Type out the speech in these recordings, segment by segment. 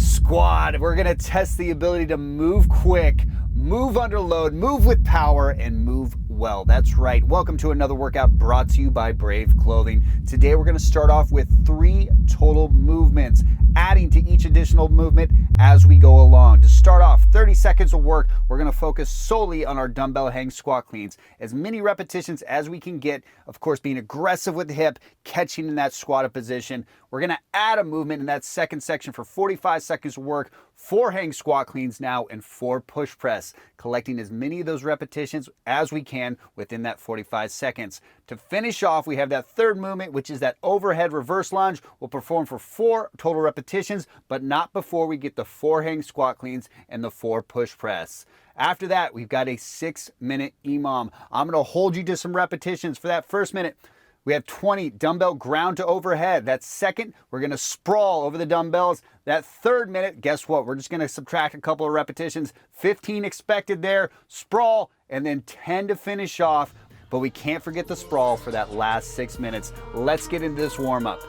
Squat. We're gonna test the ability to move quick, move under load, move with power, and move well. That's right. Welcome to another workout brought to you by Brave Clothing. Today we're gonna start off with 3 total movements, adding to each additional movement as we go along. To start off, 30 seconds of work, we're gonna focus solely on our dumbbell hang squat cleans. As many repetitions as we can get, of course, being aggressive with the hip, catching in that squatted position. We're gonna add a movement in that second section for 45 seconds of work, 4 hang squat cleans now, and 4 push press, collecting as many of those repetitions as we can within that 45 seconds. To finish off, we have that third movement, which is that overhead reverse lunge. We'll perform for 4 total repetitions, but not before we get the 4 hang squat cleans and the 4 push press. After that, we've got a 6-minute EMOM. I'm gonna hold you to some repetitions. For that first minute, we have 20 dumbbell ground to overhead. That second, we're gonna sprawl over the dumbbells. That third minute, guess what? We're just gonna subtract a couple of repetitions. 15 expected there, sprawl, and then 10 to finish off. But we can't forget the sprawl for that last 6 minutes. Let's get into this warm up.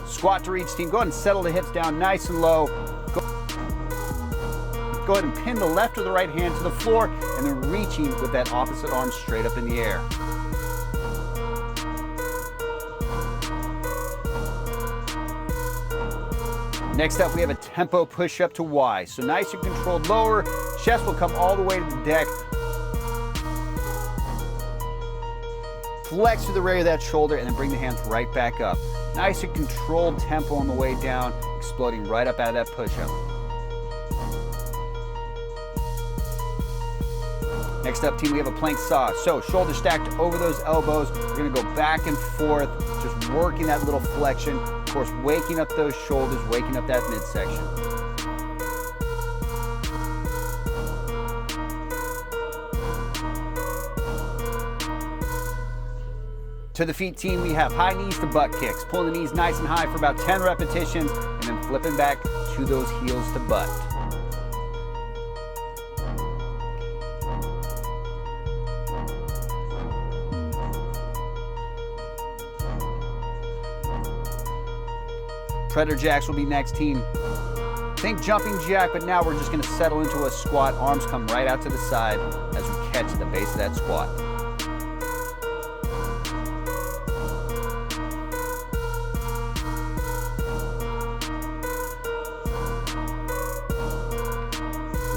Squat to reach, team. Go ahead and settle the hips down nice and low. Go ahead and pin the left or the right hand to the floor, and then reaching with that opposite arm straight up in the air. Next up, we have a tempo push-up to Y. So nice and controlled lower, chest will come all the way to the deck. Flex to the rear of that shoulder and then bring the hands right back up. Nice and controlled tempo on the way down, exploding right up out of that push-up. Next up, team, we have a plank saw. So shoulder stacked over those elbows. We're gonna go back and forth, just working that little flexion. Of course, waking up those shoulders, waking up that midsection. To the feet, team, we have high knees to butt kicks. Pulling the knees nice and high for about 10 repetitions, and then flipping back to those heels to butt. Predator jacks will be next, team. Think jumping jack, but now we're just gonna settle into a squat. Arms come right out to the side as we catch at the base of that squat.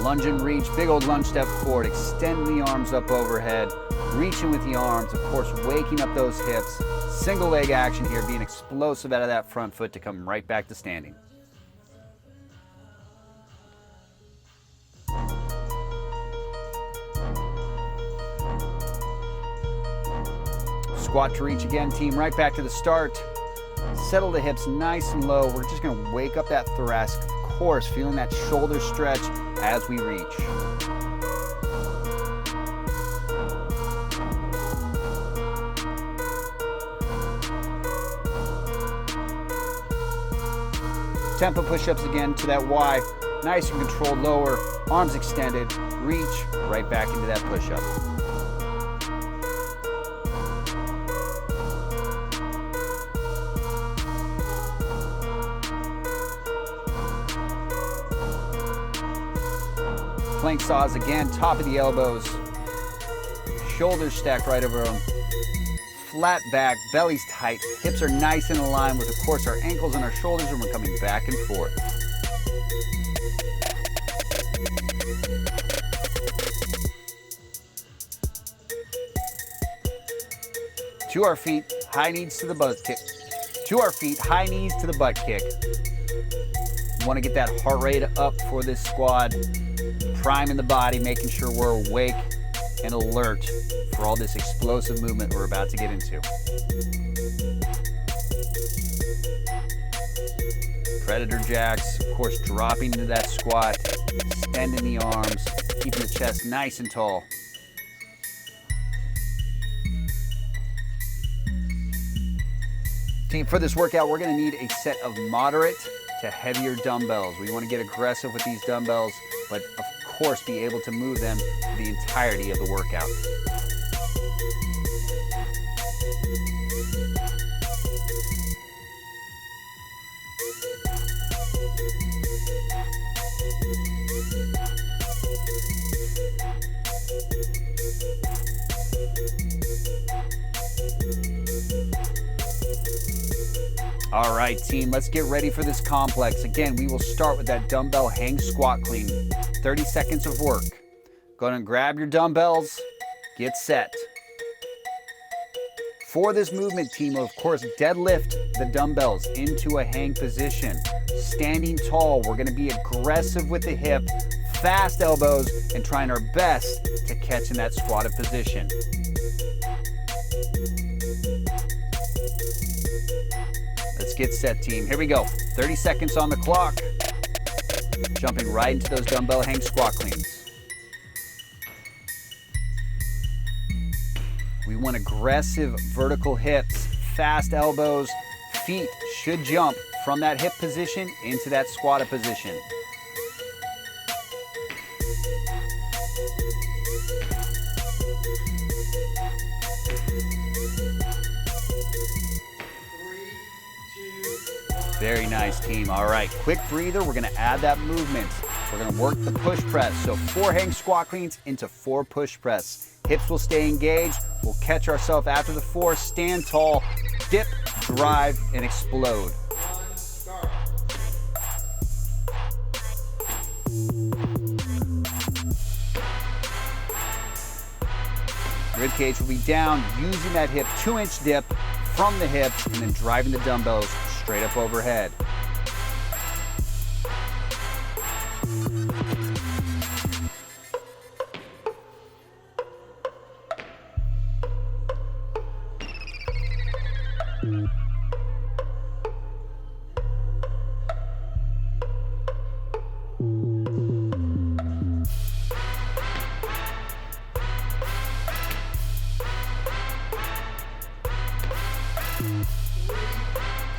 Lunge and reach, big old lunge step forward, extending the arms up overhead, reaching with the arms, of course, waking up those hips. Single leg action here, being explosive out of that front foot to come right back to standing. Squat to reach again, team, right back to the start. Settle the hips nice and low. We're just gonna wake up that thoracic, of course, feeling that shoulder stretch as we reach. Tempo push-ups again to that Y. Nice and controlled lower, arms extended, reach, right back into that push-up. Plank saws again, top of the elbows, shoulders stacked right over them. Flat back, belly's tight, hips are nice and aligned with, of course, our ankles and our shoulders, and we're coming back and forth. To our feet, high knees to the butt kick. To our feet, high knees to the butt kick. We want to get that heart rate up for this squat, priming the body, making sure we're awake and alert for all this explosive movement we're about to get into. Predator jacks, of course, dropping into that squat, extending the arms, keeping the chest nice and tall. Team, for this workout, we're gonna need a set of moderate to heavier dumbbells. We wanna get aggressive with these dumbbells, but of course be able to move them for the entirety of the workout. All right, team, let's get ready for this complex. Again, we will start with that dumbbell hang squat clean. 30 seconds of work. Go ahead and grab your dumbbells, get set. For this movement, team, of course, deadlift the dumbbells into a hang position. Standing tall, we're gonna be aggressive with the hip, fast elbows, and trying our best to catch in that squatted position. Let's get set, team. Here we go. 30 seconds on the clock. Jumping right into those dumbbell hang squat cleans. We want aggressive vertical hips, fast elbows. Feet should jump from that hip position into that squatted position. Very nice, team. All right, quick breather. We're gonna add that movement. We're gonna work the push press. So 4 hang squat cleans into 4 push press. Hips will stay engaged. We'll catch ourselves after the 4, stand tall, dip, drive, and explode. Rib cage will be down, using that hip 2-inch dip from the hips and then driving the dumbbells straight up overhead.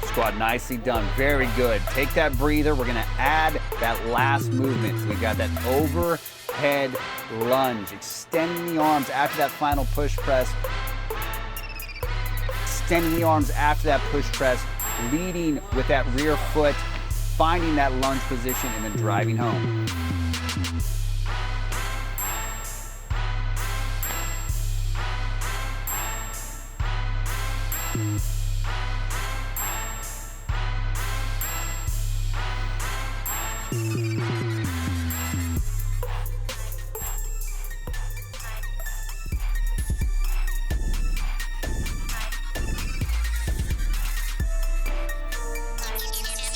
Squat nicely done, very good. Take that breather, we're gonna add that last movement. We've got that overhead lunge, extending the arms after that final push press. Extending the arms after that push press, leading with that rear foot, finding that lunge position and then driving home.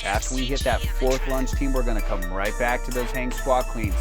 After we hit that 4th lunge, team, we're gonna come right back to those hang squat cleans.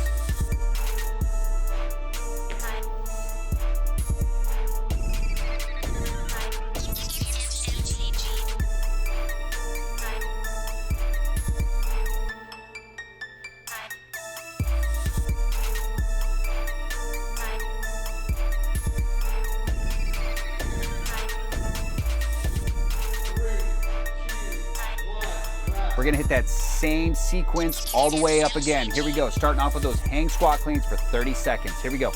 We're gonna hit that same sequence all the way up again. Here we go, starting off with those hang squat cleans for 30 seconds. Here we go.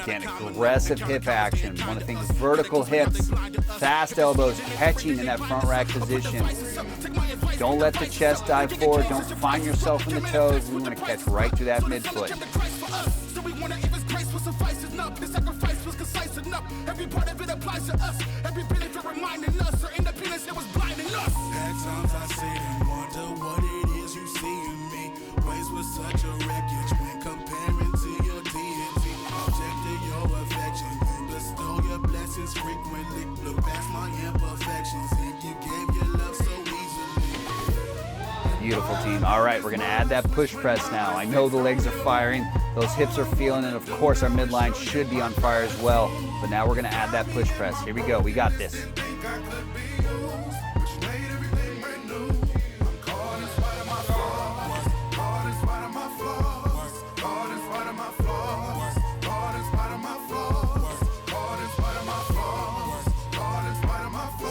Again, aggressive hip action. Want to think vertical hips, fast elbows, catching in that front rack position. Don't let the chest dive forward. Don't find yourself in the toes. We want to catch right through that midfoot. Every part of it applies to us. Every benefit reminding us. Our independence, it was blinding us. At times I sit and wonder what it is you see in me. Ways with such a wreckage when comparing to your deity. Object of your affection. You bestow your blessings frequently. Look past my imperfections and you gave your love so easily. Beautiful, team. All right, we're going to add that push press now. I know the legs are firing. Those hips are feeling, and of course our midline should be on fire as well. But now we're gonna add that push press. Here we go, we got this.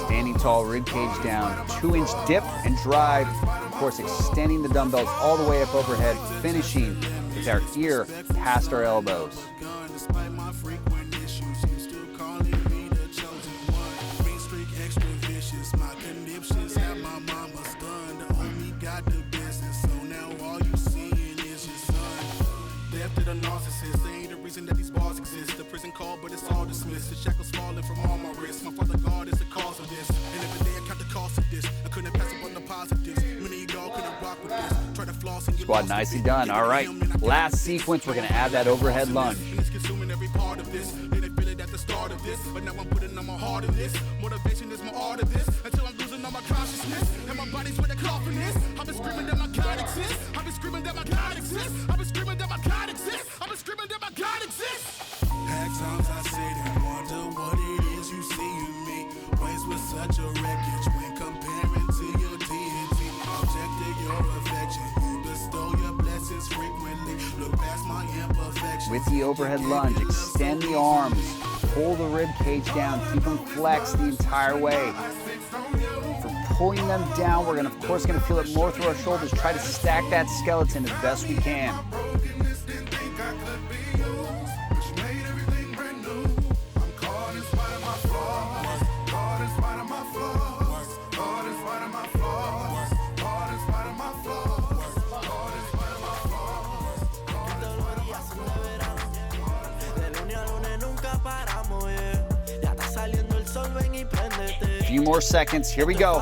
Standing tall, rib cage down, 2-inch dip and drive. Of course, extending the dumbbells all the way up overhead, finishing with our ear past our elbows. Squad, nicely done. All right, last sequence, we're gonna add that overhead lunge. But now I'm putting on my heart in this. Motivation is my art of this. Until I'm losing all my consciousness. And my body's where the coffin is. I've been screaming that my God exists. I've been screaming that my God exists. I've been screaming that my God exists. I've been screaming that my God exists. At times I sit and wonder what it is you see in me. Ways with such a wreckage when comparing to your deity. Object to your affection. You bestow your blessings frequently. Look past my imperfections. With the overhead lunge, extend the arms. Pull the rib cage down, keep them flexed the entire way. For pulling them down, we're of course gonna feel it more through our shoulders. Try to stack that skeleton as best we can. Few more seconds, here we go.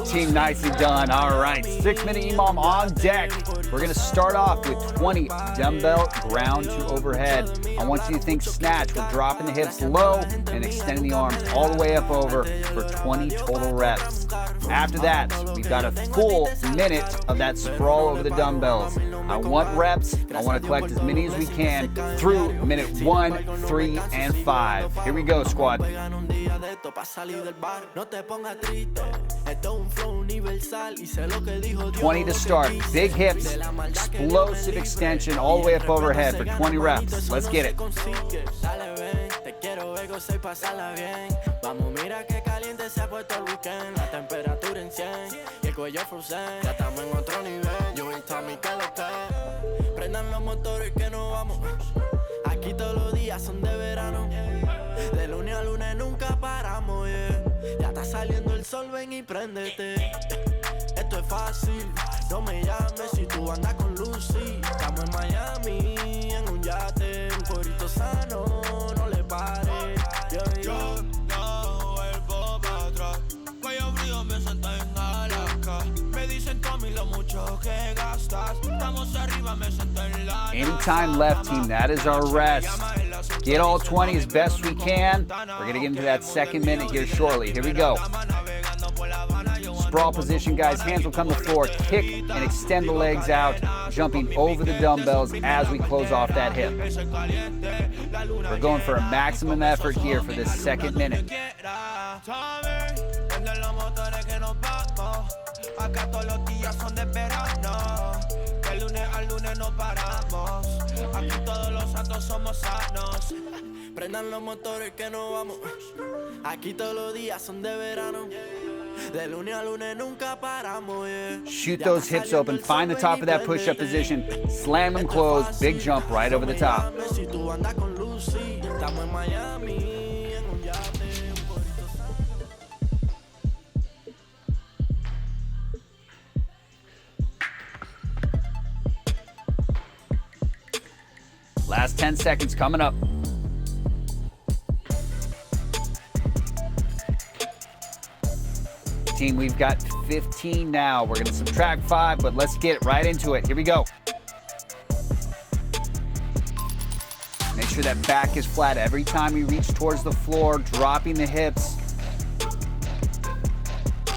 Team, nicely done. All right, 6-minute EMOM on deck. We're gonna start off with 20 dumbbell ground to overhead. I want you to think snatch. We're dropping the hips low and extending the arms all the way up over for 20 total reps. After that, we've got a full minute of that sprawl over the dumbbells. I want reps. I want to collect as many as we can through minute 1, 3, and 5. Here we go, squad. 20 to start. Big hips, explosive extension all the way up overhead for 20 reps. Let's get it. Prendan los motores que nos vamos. Aquí todos los días son de verano. De lunes a lunes nunca paramos, yeah. Ya está saliendo el sol, ven y préndete. Esto es fácil, no me llames si tú andas con Lucy. Estamos en Miami, en un yate, un corito sano, no le pares. Yo no vuelvo para atrás. Cuello frío me siento en Alaska. Me dicen Tommy lo mucho que gastas. Estamos arriba, me siento en la. Anytime left, team, that is our rest. Get all 20 as best we can. We're gonna get into that second minute here shortly. Here we go. Sprawl position, guys. Hands will come to the floor. Kick and extend the legs out, jumping over the dumbbells as we close off that hip. We're going for a maximum effort here for this second minute. Acá todos los días son de verano. De lunes a lunes no paramos. Aquí todos los santos somos sanos. Prendan los motores que nos vamos. Aquí todos los días son de verano. De lunes a lunes nunca paramos, yeah. Shoot those hips open. Find the top of that push-up position. Slam them closed. Big jump right over the top. Last 10 seconds coming up. Team, we've got 15 now. We're gonna subtract 5, but let's get right into it. Here we go. Make sure that back is flat every time you reach towards the floor, dropping the hips,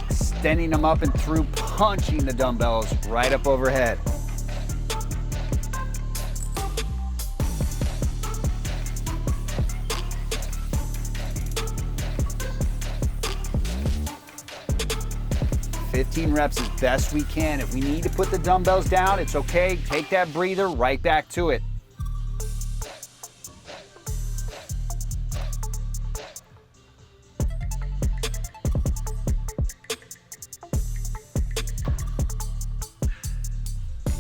extending them up and through, punching the dumbbells right up overhead. $15 reps as best we can. If we need to put the dumbbells down, it's okay. Take that breather, right back to it.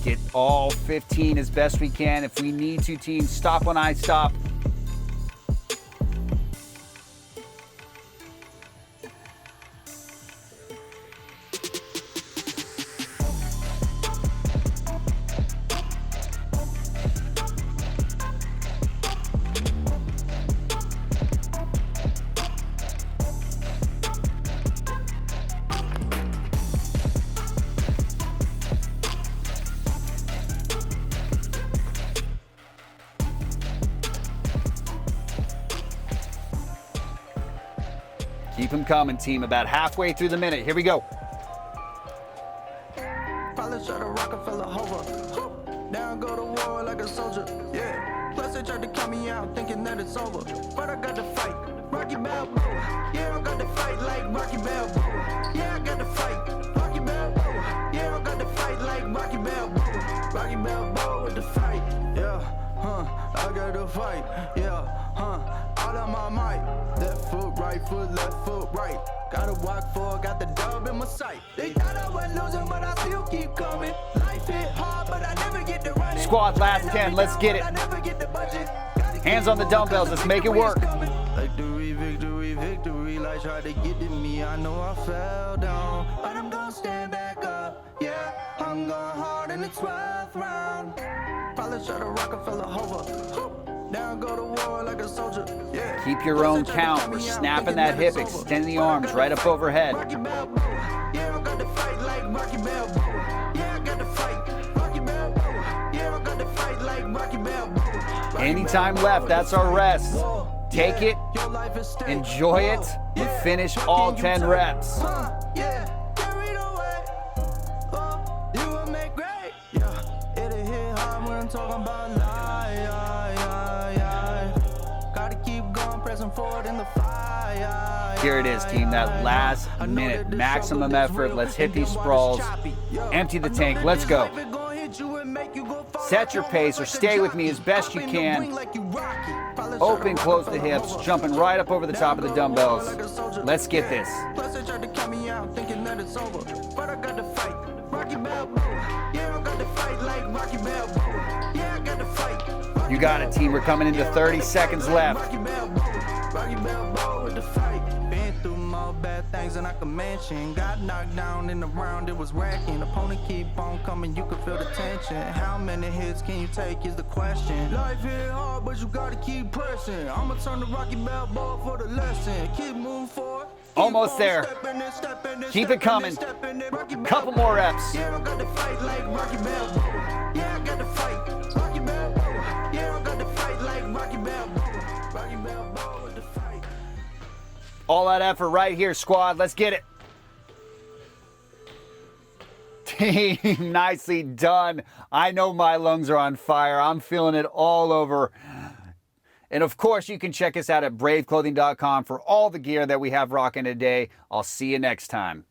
Get all 15 as best we can. If we need to, team, stop when I stop. Keep them coming, team. About halfway through the minute. Here we go. Probably try to Rockefeller hover. Now I go to war like a soldier. Yeah. Plus they tried to count me out thinking that it's over. But I got to fight. Rocky Balboa. Yeah, I got to fight like Rocky Balboa. Yeah, I got to fight. Rocky Balboa. Yeah, I got to fight like Rocky Balboa. Rocky Balboa with the fight. Yeah, I got to fight. Yeah, all of my might. Left foot, right foot, left foot, right. Gotta walk forward, got the dub in my sight. They thought I was losing, but I still keep coming. Life hit hard, but I never get to run it. Squad, last 10, let's get it. Hands on the dumbbells, let's make it work. Victory, victory, victory. Like tried to get to me, I know I fell down, but I'm gonna stand back up. Yeah, I'm going hard in the 12th round. Probably try to Rockefeller hover. Now I go to war like a soldier. Yeah. Keep your own count. We're snapping that hip, extend the arms right up overhead. Rocky Balboa. Yeah, I got to fight like Rocky Balboa. Yeah, I got to fight. Rocky Balboa. Yeah, I got to fight like Rocky Balboa. Any time left, that's our rest. Take it, enjoy it, and finish all 10 reps. Yeah, carried away. You will make great. Yeah, it'll hit hard when I'm talking about lie. Gotta keep going, pressing forward in the fire. Here it is, team, that last minute, maximum effort. Let's hit these sprawls, empty the tank, let's go. Set your pace or stay with me as best you can. Open, close the hips, jumping right up over the top of the dumbbells. Let's get this. Plus they tried to count me out thinking that it's over, but I got to fight. Rocky Balboa. Yeah, I got to fight like Rocky Balboa. Yeah, I got to fight. You got it, team. We're coming into 30 seconds left. Rocky Balboa. Rocky Balboa with the fight. Been through more bad things than I can mention. Got knocked down in the round, it was wrecking. Opponent keep on coming, you can feel the tension. How many hits can you take is the question. Life hit hard, but you gotta keep pressing. I'ma turn to Rocky Balboa for the lesson. Keep moving forward. Almost there. Keep it coming. Couple more reps. Yeah, I got to fight like Rocky Balboa. Yeah, I got to fight. Rocky Balboa. Yeah, I got to fight like Rocky Balboa. Rocky Balboa with the fight. All that effort right here, squad. Let's get it. Team, nicely done. I know my lungs are on fire. I'm feeling it all over. And of course, you can check us out at braveclothing.com for all the gear that we have rocking today. I'll see you next time.